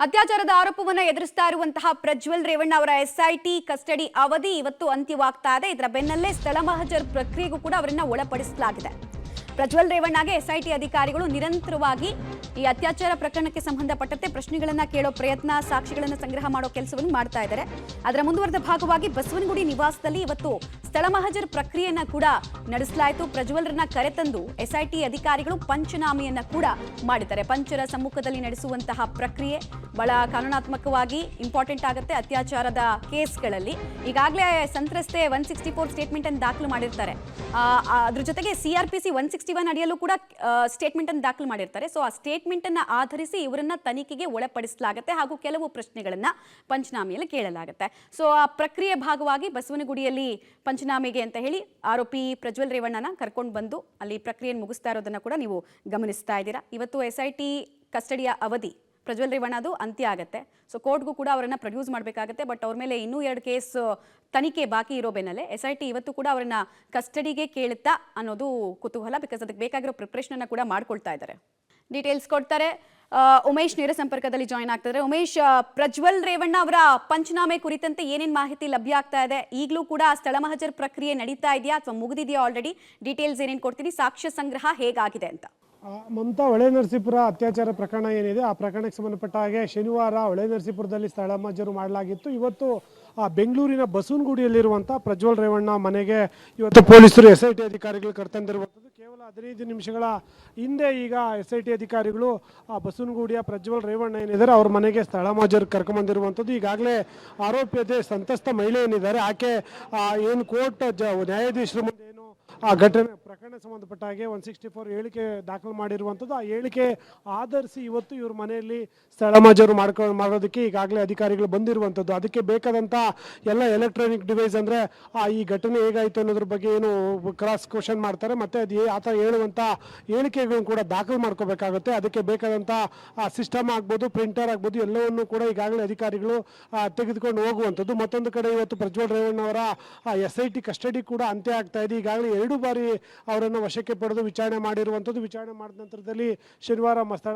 ಅತ್ಯಾಚಾರದ ಆರೋಪವನ್ನು ಎದುರಿಸ್ತಾ ಇರುವಂತಹ ಪ್ರಜ್ವಲ್ ರೇವಣ್ಣ ಅವರ ಎಸ್ಐಟಿ ಕಸ್ಟಡಿ ಅವಧಿ ಇವತ್ತು ಅಂತ್ಯವಾಗ್ತಾ ಇದೆ. ಇದರ ಬೆನ್ನಲ್ಲೇ ಸ್ಥಳ ಮಹಜರ್ ಪ್ರಕ್ರಿಯೆಗೂ ಕೂಡ ಅವರನ್ನ ಒಳಪಡಿಸಲಾಗಿದೆ. ಪ್ರಜ್ವಲ್ ರೇವಣ್ಣಗೆ ಎಸ್ಐಟಿ ಅಧಿಕಾರಿಗಳು ನಿರಂತರವಾಗಿ ಈ ಅತ್ಯಾಚಾರ ಪ್ರಕರಣಕ್ಕೆ ಸಂಬಂಧಪಟ್ಟಂತೆ ಪ್ರಶ್ನೆಗಳನ್ನ ಕೇಳೋ ಪ್ರಯತ್ನ, ಸಾಕ್ಷಿಗಳನ್ನು ಸಂಗ್ರಹ ಮಾಡೋ ಕೆಲಸವನ್ನು ಮಾಡ್ತಾ ಇದ್ದಾರೆ. ಅದರ ಮುಂದುವರೆದ ಭಾಗವಾಗಿ ಬಸವನಗುಡಿ ನಿವಾಸದಲ್ಲಿ ಇವತ್ತು ಸ್ಥಳ ಮಹಜರ್ ಪ್ರಕ್ರಿಯೆಯನ್ನ ಕೂಡ ನಡೆಸಲಾಯಿತು. ಪ್ರಜ್ವಲ್ರನ್ನ ಕರೆತಂದು ಎಸ್ಐಟಿ ಅಧಿಕಾರಿಗಳು ಪಂಚನಾಮೆಯನ್ನ ಕೂಡ ಮಾಡಿದ್ದಾರೆ. ಪಂಚರ ಸಮ್ಮುಖದಲ್ಲಿ ನಡೆಸುವಂತಹ ಪ್ರಕ್ರಿಯೆ ಬಹಳ ಕಾನೂನಾತ್ಮಕವಾಗಿ ಇಂಪಾರ್ಟೆಂಟ್ ಆಗುತ್ತೆ. ಅತ್ಯಾಚಾರದ ಕೇಸ್ಗಳಲ್ಲಿ ಈಗಾಗಲೇ ಸಂತ್ರಸ್ತೆ 164 ಸ್ಟೇಟ್ಮೆಂಟ್ ಅನ್ನು ದಾಖಲು ಮಾಡಿರ್ತಾರೆ. ಅದ್ರ ಜೊತೆಗೆ CRPC 161 ಅಡಿಯಲ್ಲೂ ಕೂಡ ಸ್ಟೇಟ್ಮೆಂಟ್ ಅನ್ನು ದಾಖಲು ಮಾಡಿರ್ತಾರೆ. ಸೊ ಆ ಸ್ಟೇಟ್ಮೆಂಟ್ ಅನ್ನ ಆಧರಿಸಿ ಇವರನ್ನ ತನಿಖೆಗೆ ಒಳಪಡಿಸಲಾಗುತ್ತೆ ಹಾಗೂ ಕೆಲವು ಪ್ರಶ್ನೆಗಳನ್ನ ಪಂಚನಾಮೆಯಲ್ಲಿ ಕೇಳಲಾಗುತ್ತೆ. ಸೊ ಆ ಪ್ರಕ್ರಿಯೆ ಭಾಗವಾಗಿ ಬಸವನಗುಡಿಯಲ್ಲಿ ಪಂಚನಾಮೆಗೆ ಅಂತ ಹೇಳಿ ಆರೋಪಿ ಪ್ರಜ್ವಲ್ ರೇವಣ್ಣನ ಕರ್ಕೊಂಡು ಬಂದು ಅಲ್ಲಿ ಪ್ರಕ್ರಿಯೆಯನ್ನು ಮುಗಿಸ್ತಾ ಇರೋದನ್ನ ಕೂಡ ನೀವು ಗಮನಿಸ್ತಾ ಇದ್ದೀರಾ. ಇವತ್ತು ಎಸ್ಐಟಿ ಕಸ್ಟಡಿಯ ಅವಧಿ ಪ್ರಜ್ವಲ್ ರೇವಣ್ಣದು ಅಂತ್ಯ ಆಗುತ್ತೆ. ಸೊ ಕೋರ್ಟ್ಗೂ ಕೂಡ ಅವರನ್ನ ಪ್ರೊಡ್ಯೂಸ್ ಮಾಡಬೇಕಾಗುತ್ತೆ. ಬಟ್ ಅವ್ರ ಮೇಲೆ ಇನ್ನೂ 2 ಕೇಸ್ ತನಿಖೆ ಬಾಕಿ ಇರೋ ಬೆನ್ನಲ್ಲೇ ಎಸ್ಐಟಿ ಇವತ್ತು ಕೂಡ ಅವರನ್ನ ಕಸ್ಟಡಿಗೆ ಕೇಳುತ್ತಾ ಅನ್ನೋದು ಕುತೂಹಲ. ಬಿಕಾಸ್ ಅದಕ್ಕೆ ಬೇಕಾಗಿರೋ ಪ್ರಿಪ್ರೇಷನ್ ಅನ್ನ ಕೂಡ ಮಾಡ್ಕೊಳ್ತಾ ಇದ್ದಾರೆ. ಡೀಟೇಲ್ಸ್ ಕೊಡ್ತಾರೆ ಉಮೇಶ್ ನೇರ ಸಂಪರ್ಕದಲ್ಲಿ ಜಾಯ್ನ್ ಆಗ್ತಿದ್ದಾರೆ. ಉಮೇಶ್, ಪ್ರಜ್ವಲ್ ರೇವಣ್ಣ ಅವರ ಪಂಚನಾಮೆ ಕುರಿತಂತೆ ಏನೇನು ಮಾಹಿತಿ ಲಭ್ಯ ಆಗ್ತಾ ಇದೆ? ಈಗಲೂ ಕೂಡ ಸ್ಥಳ ಮಹಜರ್ ಪ್ರಕ್ರಿಯೆ ನಡೀತಾ ಇದೆಯಾ ಅಥವಾ ಮುಗಿದಿದೆಯಾ ಆಲ್ರೆಡಿ? ಡೀಟೇಲ್ಸ್ ಏನೇನು ಕೊಡ್ತೀನಿ, ಸಾಕ್ಷ್ಯ ಸಂಗ್ರಹ ಹೇಗಾಗಿದೆ ಅಂತ? ಮಮತಾ, ಹೊಳೆನರಸೀಪುರ ಅತ್ಯಾಚಾರ ಪ್ರಕರಣ ಏನಿದೆ ಆ ಪ್ರಕರಣಕ್ಕೆ ಸಂಬಂಧಪಟ್ಟ ಹಾಗೆ ಶನಿವಾರ ಹೊಳೆನರಸೀಪುರದಲ್ಲಿ ಸ್ಥಳ ಮಹಜರು ಮಾಡಲಾಗಿತ್ತು. ಇವತ್ತು ಬೆಂಗಳೂರಿನ ಬಸವನಗುಡಿಯಲ್ಲಿರುವಂಥ ಪ್ರಜ್ವಲ್ ರೇವಣ್ಣ ಮನೆಗೆ ಇವತ್ತು ಪೊಲೀಸರು ಎಸ್ಐಟಿ ಅಧಿಕಾರಿಗಳು ಕರೆತಂದಿರುವಂಥದ್ದು. ಕೇವಲ 15 ನಿಮಿಷಗಳ ಹಿಂದೆ ಈಗ ಎಸ್ಐಟಿ ಅಧಿಕಾರಿಗಳು ಬಸವನಗುಡಿಯ ಪ್ರಜ್ವಲ್ ರೇವಣ್ಣ ಏನಿದ್ದಾರೆ ಅವ್ರ ಮನೆಗೆ ಸ್ಥಳ ಮಹಜರು ಕರ್ಕೊಂಬಂದಿರುವಂಥದ್ದು. ಈಗಾಗಲೇ ಆರೋಪಿಯತೆ ಸಂತ್ರಸ್ತ ಮಹಿಳೆ ಏನಿದ್ದಾರೆ ಆಕೆ ಏನು ಕೋರ್ಟ್ ನ್ಯಾಯಾಧೀಶರ ಮುಂದೆ ಏನು ಆ ಘಟನೆ ಪ್ರಕರಣ ಸಂಬಂಧಪಟ್ಟ ಹಾಗೆ 164 ಹೇಳಿಕೆ ದಾಖಲು ಮಾಡಿರುವಂಥದ್ದು. ಆ ಹೇಳಿಕೆ ಆಧರಿಸಿ ಇವತ್ತು ಇವ್ರ ಮನೆಯಲ್ಲಿ ಸ್ಥಳ ಮಹಜರು ಮಾಡೋದಕ್ಕೆ ಈಗಾಗಲೇ ಅಧಿಕಾರಿಗಳು ಬಂದಿರುವಂಥದ್ದು. ಅದಕ್ಕೆ ಬೇಕಾದಂಥ ಎಲ್ಲ ಎಲೆಕ್ಟ್ರಾನಿಕ್ ಡಿವೈಸ್ ಅಂದರೆ ಈ ಘಟನೆ ಹೇಗಾಯಿತು ಅನ್ನೋದ್ರ ಬಗ್ಗೆ ಏನು ಕ್ರಾಸ್ ಕ್ವಶನ್ ಮಾಡ್ತಾರೆ, ಮತ್ತು ಅದು ಆತ ಹೇಳುವಂಥ ಹೇಳಿಕೆಗಳನ್ನು ಕೂಡ ದಾಖಲು ಮಾಡ್ಕೋಬೇಕಾಗುತ್ತೆ. ಅದಕ್ಕೆ ಬೇಕಾದಂಥ ಸಿಸ್ಟಮ್ ಆಗ್ಬೋದು, ಪ್ರಿಂಟರ್ ಆಗ್ಬೋದು, ಎಲ್ಲವನ್ನು ಕೂಡ ಈಗಾಗಲೇ ಅಧಿಕಾರಿಗಳು ತೆಗೆದುಕೊಂಡು ಹೋಗುವಂಥದ್ದು. ಮತ್ತೊಂದು ಕಡೆ ಇವತ್ತು ಪ್ರಜ್ವಲ್ ರೇವಣ್ಣ ಅವರ SIT ಕಸ್ಟಡಿ ಕೂಡ ಅಂತ್ಯ ಆಗ್ತಾ ಇದೆ. ಈಗಾಗಲೇ 2 ಬಾರಿ ಅವರನ್ನು ವಶಕ್ಕೆ ಪಡೆದು ವಿಚಾರಣೆ ಮಾಡಿರುವಂಥದ್ದು. ವಿಚಾರಣೆ ಮಾಡಿದ ನಂತರದಲ್ಲಿ ಶನಿವಾರ ಸ್ಥಳ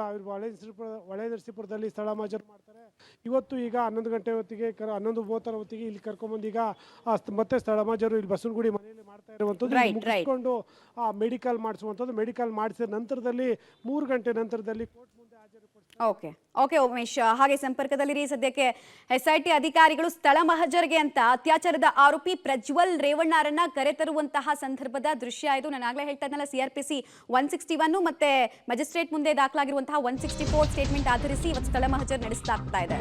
ಹೊಳೆನರಸೀಪುರದಲ್ಲಿ ಸ್ಥಳ ಮಹಜರು ಮಾಡ್ತಾರೆ. ಇವತ್ತು ಈಗ 11 ಗಂಟೆ ಹೊತ್ತಿಗೆ 11:30 ಹೊತ್ತಿಗೆ ಇಲ್ಲಿ ಕರ್ಕೊಂಡ್ಬಂದು ಈಗ ಮತ್ತೆ ಸ್ಥಳ ಮಹಜರು ಇಲ್ಲಿ ಬಸವನಗುಡಿ ಮನೆಯಲ್ಲಿ ಮಾಡ್ತಾ ಇರುವಂಥದ್ದು. ಮುಗಿಸ್ಕೊಂಡು ಮೆಡಿಕಲ್ ಮಾಡಿಸುವಂಥದ್ದು. ಮೆಡಿಕಲ್ ಮಾಡಿಸಿದ ನಂತರದಲ್ಲಿ 3 ಗಂಟೆ ನಂತರದಲ್ಲಿ ಕೋರ್ಟ್ ಮುಂದೆ ಓಕೆ ಉಮೇಶ್, ಹಾಗೆ ಸಂಪರ್ಕದಲ್ಲಿರಿ. ಸದ್ಯಕ್ಕೆ ಎಸ್ಐಟಿ ಅಧಿಕಾರಿಗಳು ಸ್ಥಳ ಮಹಜರ್ಗೆ ಅಂತ ಅತ್ಯಾಚಾರದ ಆರೋಪಿ ಪ್ರಜ್ವಲ್ ರೇವಣ್ಣರನ್ನ ಕರೆತರುವಂತಹ ಸಂದರ್ಭದ ದೃಶ್ಯ ಇದು. ನಾನು ಆಗ್ಲೇ ಹೇಳ್ತಾ ಇದ್ನಲ್ಲ, CRPC 161 ಮತ್ತೆ ಮ್ಯಾಜಿಸ್ಟ್ರೇಟ್ ಮುಂದೆ ದಾಖಲಾಗಿರುವಂತಹ 164 ಸ್ಟೇಟ್ಮೆಂಟ್ ಆಧರಿಸಿ ಇವತ್ತು ಸ್ಥಳ ಮಹಜರ್ ನಡೆಸಲಾಗ್ತಾ ಇದೆ.